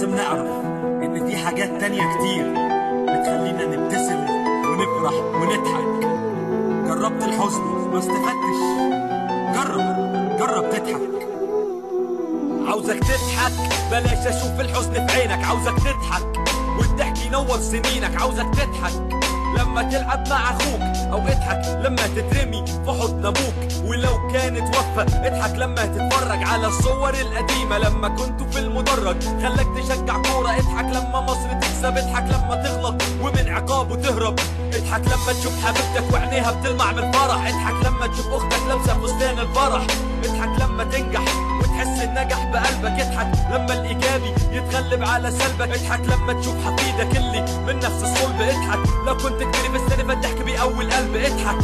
لازم نعرف إن في حاجات تانية كتير بتخلينا نبتسم ونفرح ونضحك. جربت الحزن ما استفدتش، جرب تضحك. عاوزك تضحك بلاش اشوف الحزن في عينك، عاوزك تضحك والضحك ينور سنينك. عاوزك تضحك لما تلعب مع اخوك، او اضحك لما تترمي في حضن ابوك ولو كان اتوفى. اضحك لما تتفرج على الصور القديمه لما كنتوا في المدرج خلاك تشجع كوره. اضحك لما مصر تكسب، اضحك لما تغلط ومن عقابه تهرب. اضحك لما تشوف حبيبتك وعينيها بتلمع من الفرح. اضحك لما تشوف اختك لابسه فستان الفرح. اضحك لما تنجح وتحس النجاح بقلبك. اضحك لما الايجابي يتغلب على سلبك. اضحك لما تشوف حفيدك اللي من نفس الصلب. اضحك لو كنت كبير في السنه فالضحك بيقوي القلب. اضحك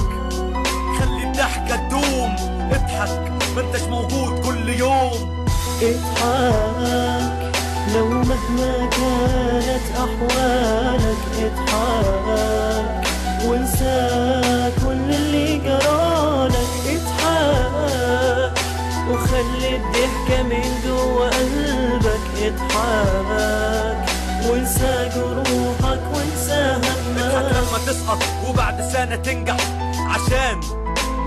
خلي الضحكه تدوم. اضحك ما انتش موجود كل يوم. اضحك لو مهما كانت احوالك. اضحك وانسى كل اللي جرالك. اضحك وخلي الضحكة من جوا قلبك. اضحك وانسى جروحك وانسى همك. اضحك لما تسقط وبعد سنة تنجح، عشان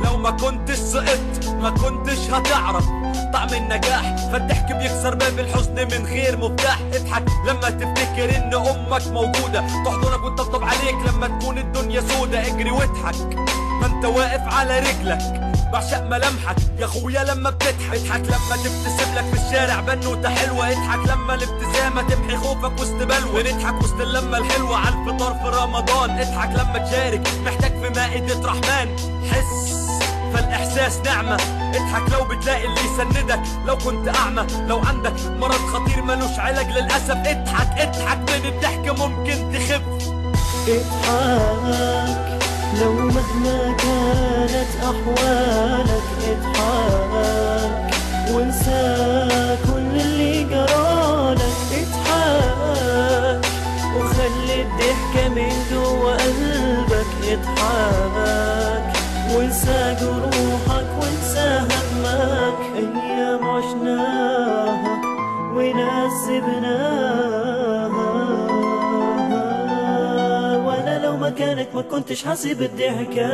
لو ما كنتش سقطت ما كنتش هتعرف طعم النجاح. فالضحك بيكسر باب الحزن من غير مفتاح. اضحك لما تفتكر ان امك موجودة تحضنك وتطبطب عليك لما تكون الدنيا سودة. اجري واضحك ما انت واقف على رجلك. بعشق ملامحك يا اخويا لما بتضحك. اضحك لما تبتسم لك في الشارع بنوته حلوه. اضحك لما الابتسامه تمحي خوفك وسط بلوى. نضحك وسط اللمه الحلوه على الفطار في رمضان. اضحك لما تشارك محتاج في مائده رحمن. حس فالاحساس نعمه. اضحك لو بتلاقي اللي يسندك لو كنت اعمى. لو عندك مرض خطير ملوش علاج للاسف. اضحك من الضحك ممكن تخف. اضحك لو مهما كانت أحوالك. اضحك وانسى كل اللي جرالك. اضحك وخلي الضحكة من جوا قلبك. اضحك وانسى جروحك وانسى همك. أيام عشناها وناس سبناها، لو مكانك ما كنتش حاسب الضحكة.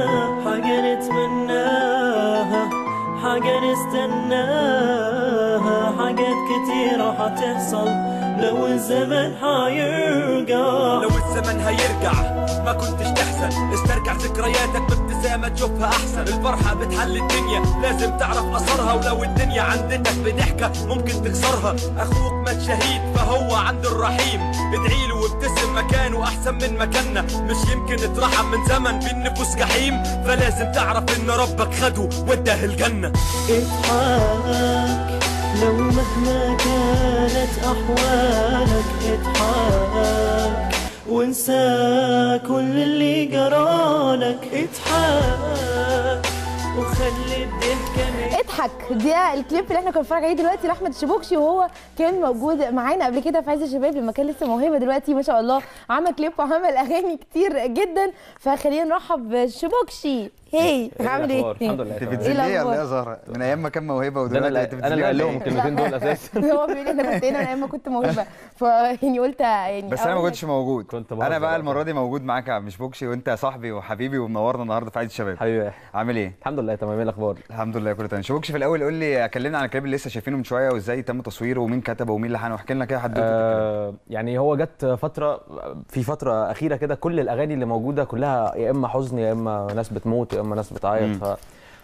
حاجة نتمناها، حاجة نستناها، حاجات كتيرة هتحصل لو الزمن هيرجع. لو الزمن هيرجع ما كنتش تحزن. استرجع ذكرياتك بابتسامة تشوفها أحسن. الفرحة بتحل الدنيا لازم تعرف أثرها. ولو الدنيا عندك بضحكة ممكن تكسرها. أخوك مات شهيد فهو عند الرحيم. ادعيله وابتسم مكانه أحسن من مكاننا. مش يمكن اترحم من زمن في النفوس جحيم. فلازم تعرف إن ربك خده وداه الجنة. اضحك لو مهما كانت أحوالك. اضحك وانسى كل اللي جرالك. اضحك وخلي الضحكة من اضحك. ده الكليب اللي احنا كنا بنتفرج عليه دلوقتي لاحمد الشبوكشي، وهو كان موجود معانا قبل كده في عز الشباب لما كان لسه موهبه. دلوقتي ما شاء الله عمل كليب وعمل اغاني كتير جدا. فخلينا نرحب بالشبوكشي. هي عامل ايه؟ الحمد لله. انت بتذليه ولا ايه يا زهره؟ من ايام ما كان موهبه ودلوقتي انت انا اللي قال لهم الكلمتين دول اساسا. هو بيقول لي انا كنت هنا من ايام ما كنت موهبه، فيعني قلت يعني بس انا ما كنتش موجود. كنت انا بقى المره دي موجود معاك يا شبوكشي، وانت صاحبي وحبيبي ومنورنا النهارده في عيد الشباب. حبيبي عامل ايه؟ الحمد لله تمام. ايه الاخبار؟ الحمد لله كله تمام. شبوكشي في الاول قول لي، كلمنا عن الكليب اللي لسه شايفينه من شويه وازاي تم تصويره ومين كتبه ومين لحنه، واحكي لنا كده حدوته. يعني هو جت فتره اخيره كده كل الاغاني اللي موجوده كلها يا اما حزن يا اما ناس بتموت يا اما ناس بتعيط.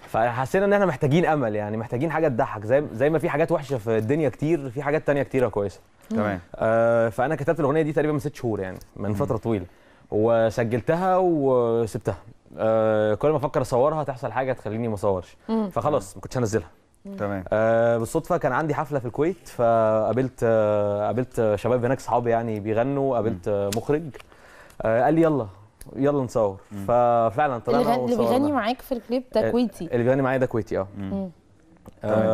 فحسينا ان احنا محتاجين امل، يعني محتاجين حاجه تضحك. زي ما في حاجات وحشه في الدنيا كتير، في حاجات تانية كتيره كويسه. تمام. فانا كتبت الاغنيه دي تقريبا من 6 شهور، يعني من فتره طويله، وسجلتها وسبتها. كل ما افكر اصورها تحصل حاجه تخليني ما اصورش، فخلاص ما كنتش هنزلها. تمام. بالصدفه كان عندي حفله في الكويت، فقابلت شباب هناك صحابي يعني بيغنوا. قابلت مخرج قال لي يلا نصور. ففعلا طلعنا اللي بيغني معاك في الكليب ده كويتي. اللي بيغني معايا ده كويتي.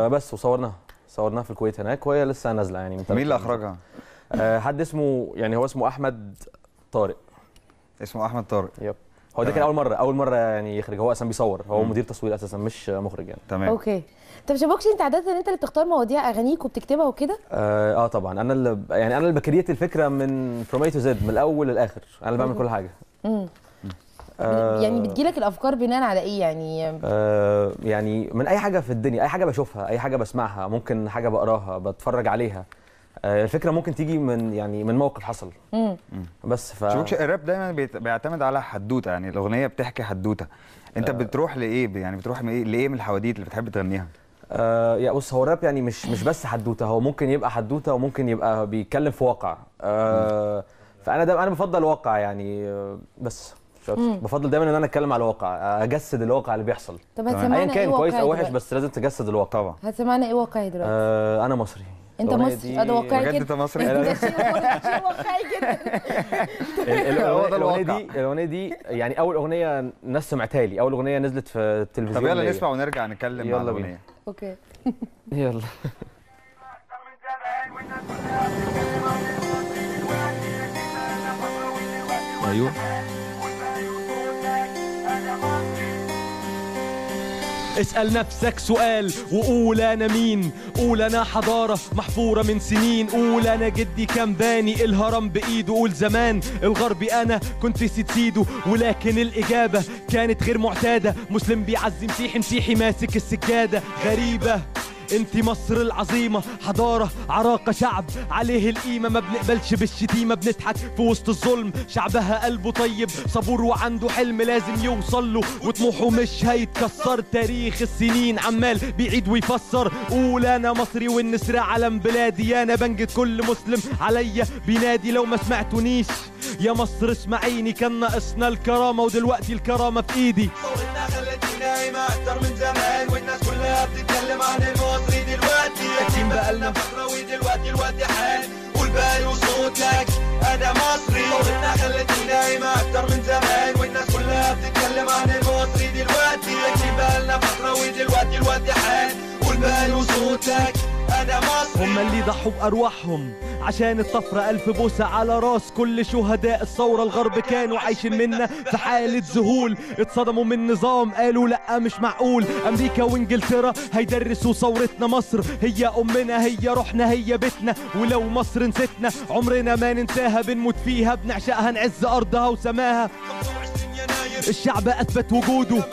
بس وصورناها في الكويت هناك، وهي لسه نازله يعني. مين اللي اخرجها؟ حد اسمه، يعني هو اسمه احمد طارق. اسمه احمد طارق. يب. هو ده كان اول مره يعني يخرج، هو اصلا بيصور، هو مدير تصوير اساسا مش مخرج يعني. تمام. اوكي. طب شبوكشي، انت عاده انت اللي بتختار مواضيع اغانيك وبتكتبها وكده؟ طبعا انا اللي بكريت الفكره من فروم اي تو زد، من الاول للاخر انا اللي بعمل كل حاجه. يعني بتجيلك الافكار بناء على ايه يعني؟ يعني من اي حاجه في الدنيا، اي حاجه بشوفها، اي حاجه بسمعها، ممكن حاجه بقراها بتفرج عليها. الفكره ممكن تيجي من موقف حصل. بس شوفش الراب دايما بيعتمد على حدوته، يعني الاغنيه بتحكي حدوته. انت بتروح لايه يعني؟ بتروح لايه من الحواديت اللي بتحب تغنيها؟ يا بص، هو الراب يعني مش بس حدوته، هو ممكن يبقى حدوته وممكن يبقى بيتكلم في واقع. فانا بفضل الواقع يعني. بس بفضل دايما ان انا اتكلم على الواقع، اجسد الواقع اللي بيحصل. طب هتسمعنا ايه؟ ايا كان كويس او وحش، بس لازم تجسد الواقع. طبعا. هتسمعنا ايه واقعي دلوقتي؟ انا مصري. انت مصري؟ ده واقعي بجد جدا. انت مصري؟ ده شيء واقعي جدا. الاغنيه دي يعني اول اغنيه ناس سمعتها لي، اول اغنيه نزلت في التلفزيون. طب يلا نسمع ونرجع نتكلم عن الاغنيه. اوكي. يلا. ايوه. اسأل نفسك سؤال وقول انا مين، قول انا حضارة محفورة من سنين، قول انا جدي كان باني الهرم بايده، قول زمان الغربي انا كنت سيده، ولكن الاجابة كانت غير معتادة، مسلم بيعزي مسيحي، مسيحي ماسك السجادة. غريبة انت مصر العظيمة، حضارة عراقة شعب عليه القيمة، ما بنقبلش بالشتيمة، بنضحك في وسط الظلم، شعبها قلبه طيب صبور وعنده حلم لازم يوصل له، وطموحه مش هيتكسر، تاريخ السنين عمال بيعيد ويفسر، قول انا مصري والنسر علم بلادي، انا بنجد كل مسلم عليا بينادي، لو ما سمعتونيش يا مصر اسمعيني، كان ناقصنا الكرامة ودلوقتي الكرامة في ايدي. صورتنا خلتني نايمة أكتر من زمان، والناس كلها بتتكلم عن المصري دلوقتي، يكفي بقالنا فترة ودلوقتي الوقت حان، قول بقى وصوتك أنا مصري. صورتنا خلتني نايمة أكتر من زمان، والناس كلها بتتكلم عن المصري دلوقتي، يكفي بقالنا فترة ودلوقتي الوقت حان، قول بقى وصوتك أنا مصري. هم اللي ضحوا بأرواحهم عشان الطفرة، ألف بوسة على راس كل شهداء الثورة، الغرب كانوا عايشين منا في حالة ذهول، اتصدموا من نظام قالوا لأ مش معقول، أمريكا وإنجلترا هيدرسوا ثورتنا، مصر هي أمنا هي روحنا هي بيتنا، ولو مصر نسيتنا عمرنا ما ننساها، بنموت فيها بنعشقها نعز أرضها وسماها. الشعب أثبت وجوده،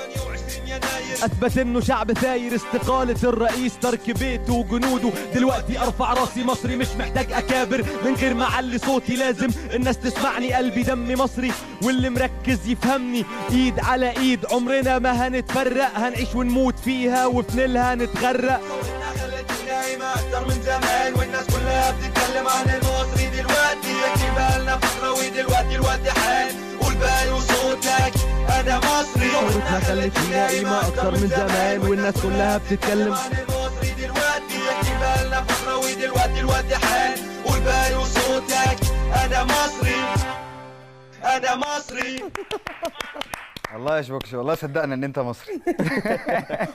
اثبت انه شعب ثاير، استقالة الرئيس ترك بيته وجنوده، دلوقتي ارفع راسي مصري مش محتاج اكابر، من غير ما اعلي صوتي لازم الناس تسمعني، قلبي دمي مصري واللي مركز يفهمني، ايد على ايد عمرنا ما هنتفرق، هنعيش ونموت فيها وفي نيلها نتغرق. صورتنا خلتني نايمة أكتر من زمان، والناس كلها بتتكلم عن المصري دلوقتي، يكفي بقالنا فترة ودلوقتي الوقت حان، قول بقى وصوتك أنا مصري. صورتنا خلتني نايمة أكتر من زمان، والناس كلها بتتكلم عن المصري دلوقتي، يكفي بقالنا فترة ودلوقتي الوقت حان، قول بقى وصوتك أنا مصري أنا مصري. والله يا شبوكش، والله صدقنا ان انت مصري.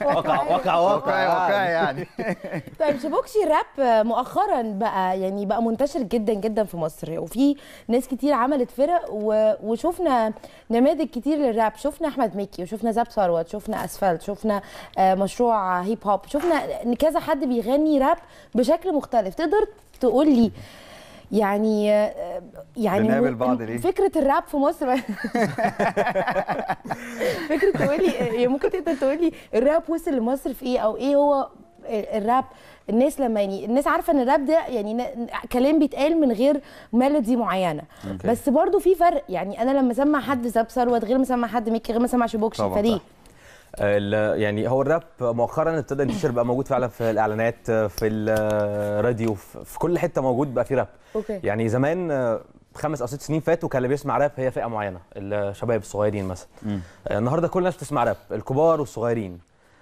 واقعي يعني. طيب شبوكشي، الراب مؤخرا بقى منتشر جدا جدا في مصر، وفي ناس كتير عملت فرق وشفنا نماذج كتير للراب، شفنا احمد مكي وشفنا زاب ثروت، شفنا اسفلت، شفنا مشروع هيب هوب، شفنا كذا حد بيغني راب بشكل مختلف. تقدر تقول لي يعني بنقابل بعض ليه؟ فكرة الراب في مصر فكرة تقولي، ممكن تقدر تقولي الراب وصل لمصر في ايه، او ايه هو الراب؟ الناس لما الناس عارفه ان الراب ده كلام بيتقال من غير ميلودي معينه، بس برضو في فرق، يعني انا لما اسمع حد زاب ثروت غير ما اسمع حد ميكي غير ما اسمع شبوكشي، فليه؟ يعني هو الراب مؤخرا ابتدى ينتشر، بقى موجود فعلا في الاعلانات، في الراديو، في كل حته موجود بقى في راب. يعني زمان 5 أو 6 سنين فاتوا كان اللي بيسمع راب هي فئه معينه، الشباب الصغيرين مثلا. النهارده كل الناس بتسمع راب، الكبار والصغيرين.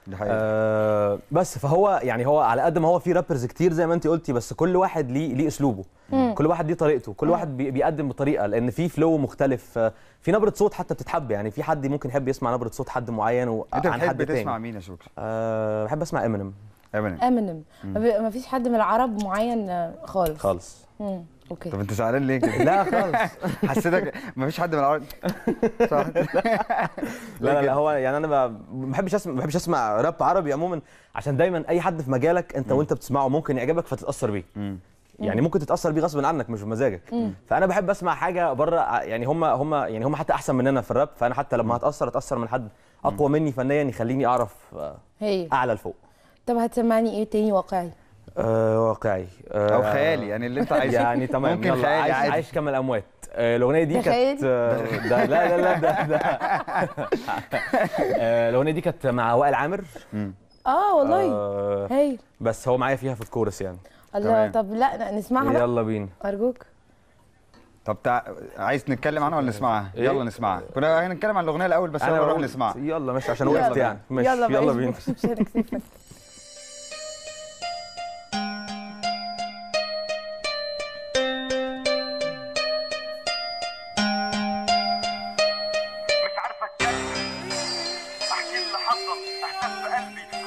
دي حقيقة. بس فهو يعني هو على قد ما هو في رابرز كتير زي ما انت قلتي، بس كل واحد ليه اسلوبه، كل واحد ليه طريقته، كل واحد بيقدم بطريقه، لان في فلو مختلف، في نبره صوت حتى بتتحب، يعني في حد ممكن يحب يسمع نبره صوت حد معين انت عن حد بتحب تاني. تسمع مين يا شوكش؟ بحب اسمع امينيم. ما فيش حد من العرب معين خالص. اوكي. طب انت زعلان ليه كده؟ لا خالص. حسيتك مفيش حد من العرب صح؟ لا هو يعني انا ما بحبش اسمع راب عربي عموما، عشان دايما اي حد في مجالك انت وانت بتسمعه ممكن يعجبك فتتاثر بيه. يعني ممكن تتاثر بيه غصب عنك مش بمزاجك. فانا بحب اسمع حاجه بره، يعني هم حتى احسن مننا في الراب، فانا حتى لما اتاثر من حد اقوى مني فنيا يخليني اعرف اعلى لفوق. طب هتسمعني ايه تاني واقعي؟ واقعي او خيالي، يعني اللي انت عايزه. يعني تمام، ممكن خيالي عادي. عايش كما الاموات. الاغنيه دي كانت لا ده الاغنيه دي كانت مع وائل عامر. والله هايل. بس هو معايا فيها في الكورس يعني. الله. طب لا نسمعها بقى. يلا بينا ارجوك. طب عايز نتكلم عنها ولا نسمعها؟ يلا نسمعها. كنا هنتكلم عن الاغنيه الاول بس يلا نروح نسمعها. يلا ماشي عشان وقفت يعني. ماشي يلا بينا.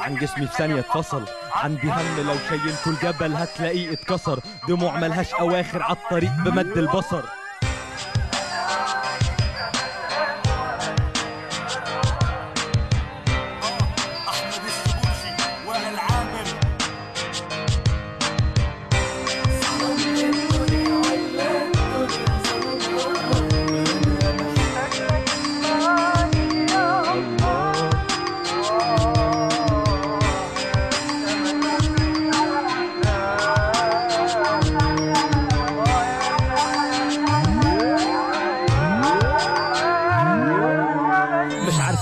عن جسمي في ثانية اتفصل، عندي هم لو شيلته الجبل هتلاقيه اتكسر، دموع ملهاش أواخر عالطريق بمد البصر.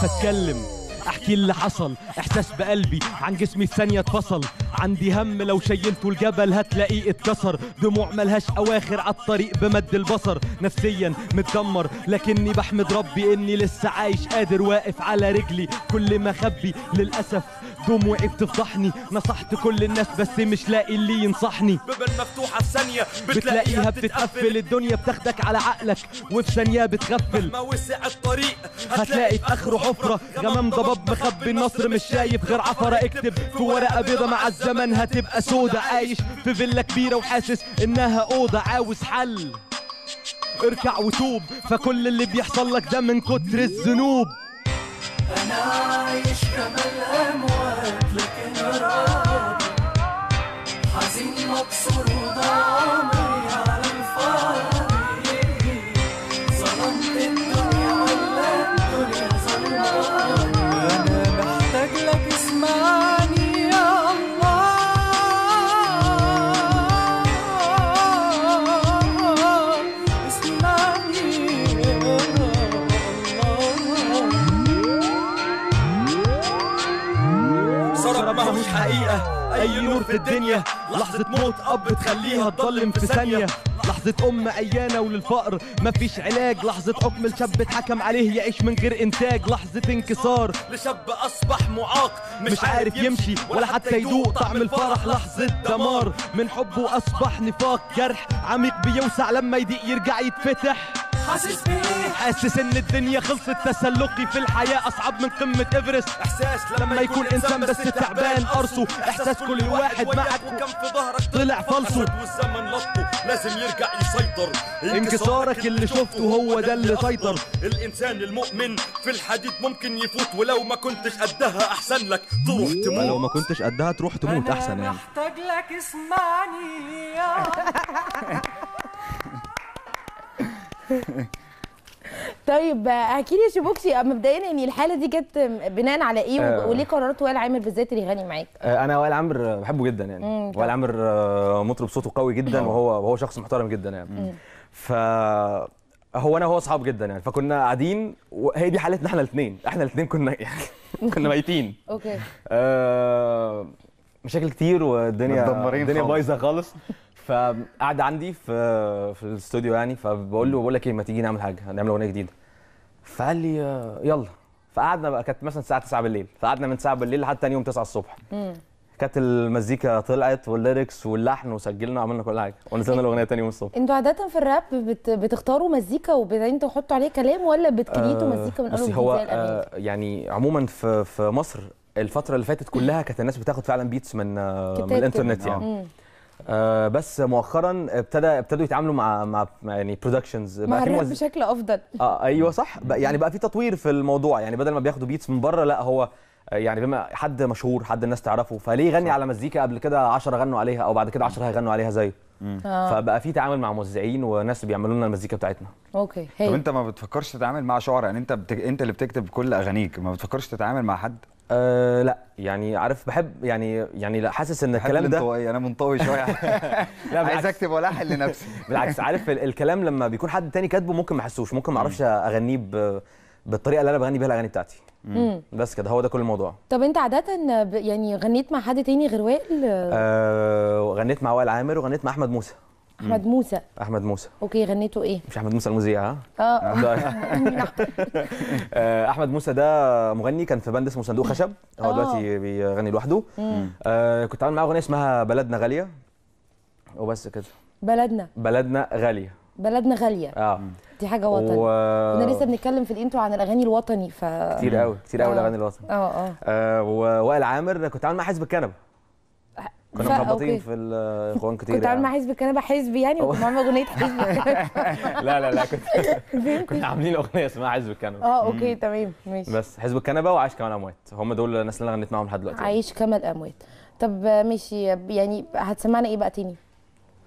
اتكلم احكي اللي حصل، احساس بقلبي عن جسمي في ثانيه اتفصل، عندي هم لو شيلته الجبل هتلاقيه اتكسر، دموع ملهاش اواخر عالطريق بمد البصر، نفسيا متدمر لكني بحمد ربي اني لسه عايش قادر واقف على رجلي، كل ما خبي للاسف دموعي بتفضحني، نصحت كل الناس بس مش لاقي اللي ينصحني، بيبان مفتوحه في ثانيه بتلاقيها بتتقفل، الدنيا بتاخدك على عقلك وفي ثانيه بتغفل، ما وسع الطريق هتلاقي في اخره حفره، غمام ضباب مخبي النصر مش شايف غير عفره، اكتب في ورقه بيضه مع الزمن هتبقى سودا، عايش في فيلا كبيره وحاسس انها اوضه، عاوز حل اركع وتوب، فكل اللي بيحصل لك ده من كتر الذنوب. انا عايش كما الاموات لكن راضي، حزين مكسور وده عمري على الفاضي، ظلمت الدنيا ولا الدنيا ظلماني، انا محتاج لك اسمعني يا الله، اسمعني يا الله. سرب ماهوش حقيقة أي نور في الدنيا، لحظة موت أب تخليها تضلم في ثانية، لحظة أم عيانة وللفقر مفيش علاج، لحظة حكم الشاب اتحكم عليه يعيش من غير إنتاج، لحظة انكسار لشاب أصبح معاق مش عارف يمشي ولا حتى يدوق طعم الفرح، لحظة دمار من حبه أصبح نفاق، جرح عميق بيوسع لما يضيق يرجع يتفتح، حاسس بيه حاسس ان الدنيا خلصت، تسلقي في الحياة اصعب من قمة ايفرست، احساس لما يكون انسان بس تعبان قرصه، احساس كل واحد معك وكم في ظهرك طلع فالصو، والزمن لطه لازم يرجع يسيطر، انكسارك اللي شفته هو ده اللي سيطر، الانسان المؤمن في الحديد ممكن يفوت، ولو ما كنتش قدها احسن لك تروح تموت، لو ما كنتش قدها تروح تموت احسن يعني. محتاج لك اسمعني يا طيب احكي لي يا شبوكشي مبدئيا يعني الحاله دي جت بناء على ايه وليه قررت وائل عامر بالذات اللي يغني معاك؟ انا وائل عامر بحبه جدا يعني. وائل عامر مطرب صوته قوي جدا وهو شخص محترم جدا يعني. فهو انا وهو اصحاب جدا يعني، فكنا قاعدين وهي دي حالتنا احنا الاثنين كنا يعني كنا ميتين. اوكي. مشاكل كتير والدنيا بايظه خالص. فقعد عندي في الاستوديو يعني، فبقول له بقول لك ايه، ما تيجي نعمل حاجه، هنعمل اغنيه جديده. فقال لي يلا. فقعدنا بقى، كانت مثلا الساعه 9 بالليل، فقعدنا من 9 بالليل لحد ثاني يوم 9 الصبح. كانت المزيكا طلعت والليركس واللحن وسجلنا وعملنا كل حاجه ونزلنا الاغنيه ثاني يوم الصبح. انتوا عاده في الراب بتختاروا مزيكا وبعدين تحطوا عليه كلام، ولا بتكريتوا مزيكا من اول وجديد زي الاغاني؟ يعني عموما في مصر الفتره اللي فاتت كلها كانت الناس بتاخد فعلا بيتس من الانترنت يعني. بس مؤخرا ابتدوا يتعاملوا مع يعني برودكشنز مع الراب بشكل افضل. ايوه صح، يعني بقى في تطوير في الموضوع، يعني بدل ما بياخدوا بيتس من بره لا هو يعني بما حد مشهور حد الناس تعرفه فليه يغني على مزيكا قبل كده 10 غنوا عليها او بعد كده 10 هيغنوا عليها زيه. فبقى في تعامل مع موزعين وناس بيعملوا لنا المزيكا بتاعتنا. اوكي. طب انت ما بتفكرش تتعامل مع شعراء؟ يعني انت اللي بتكتب كل اغانيك، ما بتفكرش تتعامل مع حد؟ لا يعني عارف بحب يعني لا حاسس ان الكلام ده انا منطوي شويه. لا عايز اكتب والحن لنفسي. بالعكس عارف الكلام لما بيكون حد تاني كاتبه ممكن ما احسوش، ممكن ما اعرفش اغنيه بالطريقه اللي انا بغني بيها الاغاني بتاعتي. بس كده هو ده كل الموضوع. طب انت عاده يعني غنيت مع حد تاني غير وائل؟ غنيت مع وائل عامر وغنيت مع احمد موسى. احمد موسى. اوكي، غنيته ايه؟ مش احمد موسى المذيع احمد موسى ده مغني كان في باند اسمه صندوق خشب، هو دلوقتي بيغني لوحده. كنت عامل معاه اغنيه اسمها بلدنا غاليه وبس كده. بلدنا غاليه. دي حاجه وطني. كنا لسه بنتكلم في الانترو عن الاغاني الوطني كتير قوي الاغاني الوطني. ووائل عامر كنت عامل مع حزب الكنبه، كنا مخبطين في الاخوان كتير. كنت عامل مع حزب الكنبه حزب يعني وكنت عامل اغنيه حزب الكنبه؟ لا كنا عاملين اغنيه اسمها حزب الكنبه. اوكي تمام ماشي. بس حزب الكنبه وعايش كمال اموات هم دول الناس اللي انا غنيت معاهم لحد دلوقتي. عايش كمال اموات. طب ماشي، يعني هتسمعنا ايه بقى تاني؟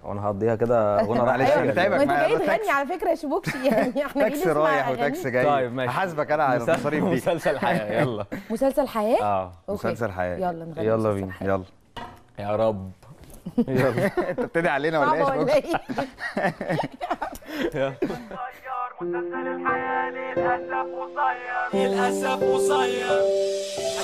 وانا هقضيها كده غنى معلش انا تعبك. ما انت جاي تغني على فكره يا شبوكشي، يعني احنا جايين تاكسي رايح وتاكسي جاي. طيب ماشي، هحاسبك انا على المصاريف دي. مسلسل حياه يلا. مسلسل حياه؟ مسلسل حياه. يلا نغني. يلا بينا. يلا يا رب. يلا انت بتدعي علينا ولا ايه؟ مسلسل الحياة للأسف قصير.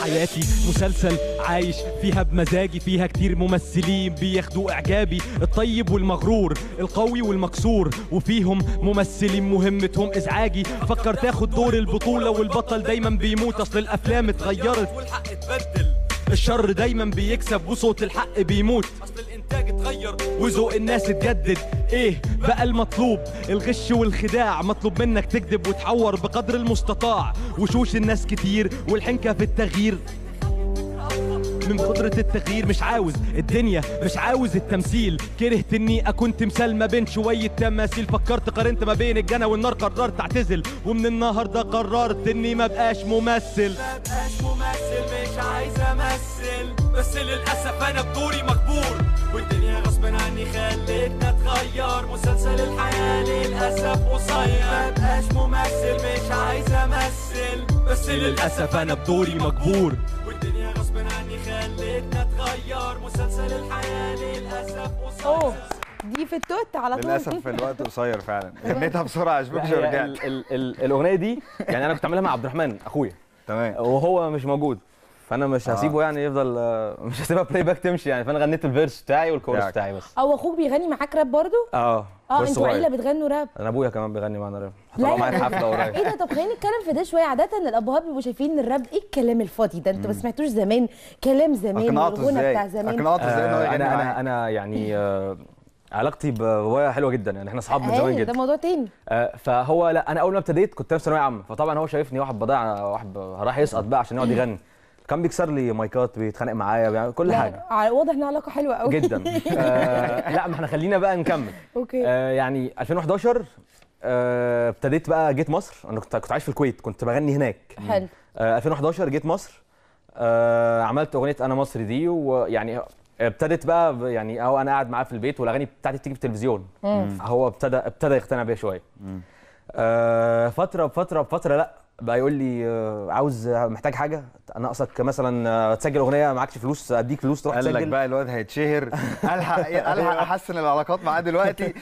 حياتي مسلسل عايش فيها بمزاجي، فيها كتير ممثلين بياخدوا اعجابي، الطيب والمغرور القوي والمكسور، وفيهم ممثلين مهمتهم ازعاجي. فكر تاخد دور البطولة والبطل دايما بيموت، اصل الافلام اتغيرت والحق اتبدل، الشر دايما بيكسب وصوت الحق بيموت، اصل الانتاج اتغير وذوق الناس اتجدد. ايه بقى المطلوب؟ الغش والخداع، مطلوب منك تكذب وتحور بقدر المستطاع. وشوش الناس كتير والحنكة في التغيير، من قدرة التغيير مش عاوز الدنيا، مش عاوز التمثيل. كرهت اني اكون تمثال ما بين شوية تماثيل، فكرت قارنت ما بين الجنة والنار، قررت اعتزل ومن النهاردة قررت اني ما بقاش ممثل. مش عايز امثل، بس للاسف انا بدوري مجبور، والدنيا غصب عني خلتنا اتغير. مسلسل الحياة للاسف قصير، ما بقاش ممثل مش عايز امثل، بس للاسف انا بدوري مجبور، والدنيا غصب عني خلتنا اتغير. مسلسل الحياة للاسف قصير. دي في التوت على طول. للاسف الوقت قصير فعلا، غنيتها بسرعه عشان مش ورجعت. الاغنيه دي يعني انا كنت عاملها مع عبد الرحمن اخويا، تمام، وهو مش موجود فانا مش هسيبه يعني يفضل، مش هسيبها بلاي باك تمشي يعني، فانا غنيت الفيرس بتاعي والكورس بتاعي بس. او اخوك بيغني معاك راب برضو؟ انتوا عيله بتغنوا راب؟ انا ابويا كمان بيغني معانا راب، هطلعوا معايا في حفله قريب. ايه ده؟ طب خلينا نتكلم في ده شويه. عاده الابهات بيبقوا شايفين ان الراب ايه الكلام الفاضي ده، انتوا ما سمعتوش زمان كلام زمان والغنى بتاع زمان؟ انا يعني علاقتي بابويا حلوه جدا يعني، احنا اصحاب من زمان جدا. ده موضوع تاني. فهو لا انا اول ما ابتديت كنت في ثانويه عامه، فطبعا هو شايفني واحد بضيع، واحد راح يسقط بقى عشان يقعد يغني، كان بيكسر لي مايكات، بيتخانق معايا، بيعمل كل حاجه. واضح ان علاقه حلوه قوي جدا. لا ما احنا خلينا بقى نكمل. اوكي. يعني 2011 ابتديت بقى، جيت مصر، انا كنت عايش في الكويت، كنت بغني هناك. حلو. 2011 جيت مصر، عملت اغنيه انا مصري دي، ويعني ابتدت بقى يعني هو انا قاعد معاه في البيت والاغاني بتاعتي بتيجي في التلفزيون، هو ابتدى يقتنع بيها شويه. فتره بفتره لا بقى يقول لي عاوز، محتاج حاجه، ناقصك مثلا تسجل اغنيه، معكش فلوس اديك فلوس تروح تسجل. قال لك بقى الواد هيتشهر، الحق احسن العلاقات معاه دلوقتي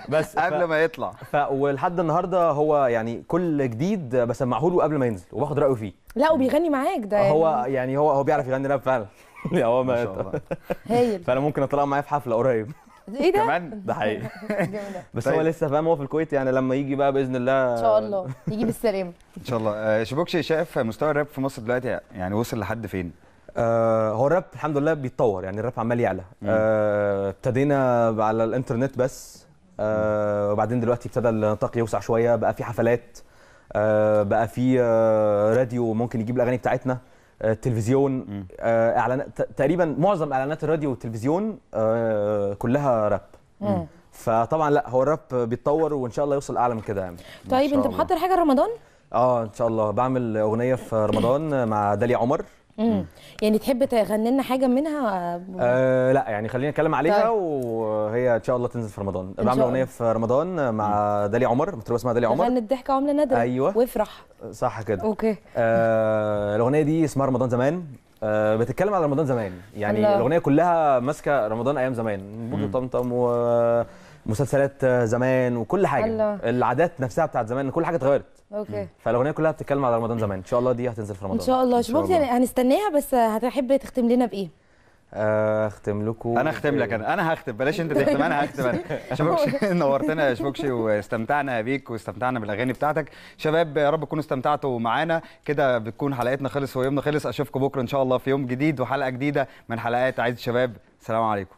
بس قبل ما يطلع. ولحد النهارده هو يعني كل جديد بسمعه له قبل ما ينزل وباخد رايه فيه. لا وبيغني معاك ده يعني هو بيعرف يغني راب فعلا. هو ما شاء الله هايل. فانا ممكن اطلع معاه في حفله قريب. ايه ده؟ كمان ده حقيقي. بس هو لسه فاهم، هو في الكويت يعني، لما يجي بقى باذن الله ان شاء الله يجي بالسلامه ان شاء الله. شبوكشي، شايف مستوى الراب في مصر دلوقتي يعني وصل لحد فين؟ هو الراب الحمد لله بيتطور يعني، الراب عمال يعلى. ابتدينا على الانترنت بس، وبعدين دلوقتي ابتدى النطاق يوسع شويه، بقى في حفلات، بقى في راديو ممكن يجيب الاغاني بتاعتنا، التلفزيون، اعلانات، تقريبا معظم اعلانات الراديو والتلفزيون كلها راب. فطبعا لا، هو الراب بيتطور وان شاء الله يوصل اعلى من كده يعني. طيب انت محضر حاجه رمضان؟ ان شاء الله بعمل اغنيه في رمضان مع داليا عمر. يعني تحب تغني لنا حاجه منها؟ لا يعني خلينا نتكلم عليها. طيب. وهي ان شاء الله تنزل في رمضان. بعمل اغنيه في رمضان مع داليا عمر، مطربه اسمها داليا عمر. غنت الضحكه عمله نادره. ايوه وافرح. صح كده. اوكي. الاغنيه دي اسمها رمضان زمان. بتتكلم على رمضان زمان، يعني الله. الاغنيه كلها ماسكه رمضان ايام زمان، بوجي طمطم ومسلسلات زمان وكل حاجه. الله. العادات نفسها بتاعت زمان، كل حاجه اتغيرت. اوكي. فالاغنيه كلها بتتكلم على رمضان زمان. ان شاء الله دي هتنزل في رمضان ان شاء الله. شبوكسي هنستناها، بس هتحب تختم لنا بايه؟ اختم لكم. انا اختم لك. انا هختم، بلاش انت تختم، انا هختم. انا شبوكشي نورتنا يا شبوكشي، واستمتعنا بيك واستمتعنا بالاغاني بتاعتك. شباب يا رب تكونوا استمتعتوا معانا كده. بتكون حلقتنا خلص ويومنا خلص. اشوفكم بكره ان شاء الله في يوم جديد وحلقه جديده من حلقات عايز شباب. السلام عليكم.